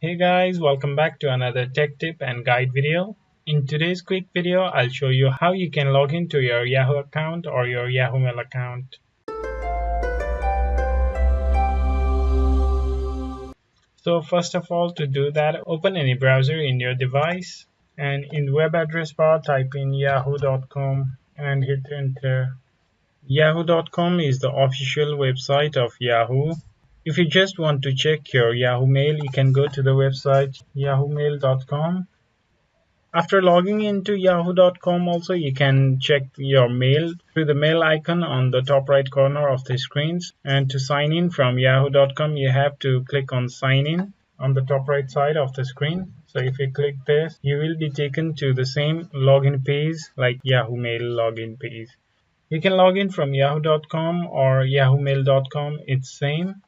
Hey guys, welcome back to another tech tip and guide video. In today's quick video, I'll show you how you can log into your Yahoo account or your Yahoo Mail account. So first of all, to do that, open any browser in your device and in web address bar type in yahoo.com and hit enter. Yahoo.com is the official website of Yahoo. If you just want to check your Yahoo Mail, you can go to the website yahoomail.com. After logging into yahoo.com also, you can check your mail through the mail icon on the top right corner of the screens. And to sign in from yahoo.com, you have to click on sign in on the top right side of the screen. So if you click this, you will be taken to the same login page like Yahoo Mail login page. You can log in from yahoo.com or yahoomail.com, it's same.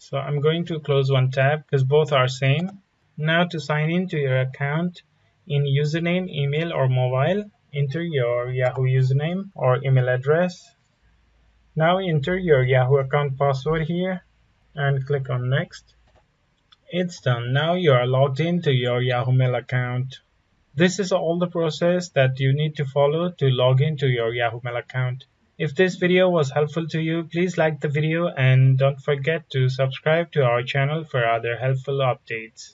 So I'm going to close one tab because both are same. Now to sign in to your account, in username, email or mobile, enter your Yahoo username or email address. Now enter your Yahoo account password here and click on next. It's done. Now you are logged into your Yahoo Mail account. This is all the process that you need to follow to log into your Yahoo Mail account. If this video was helpful to you, please like the video and don't forget to subscribe to our channel for other helpful updates.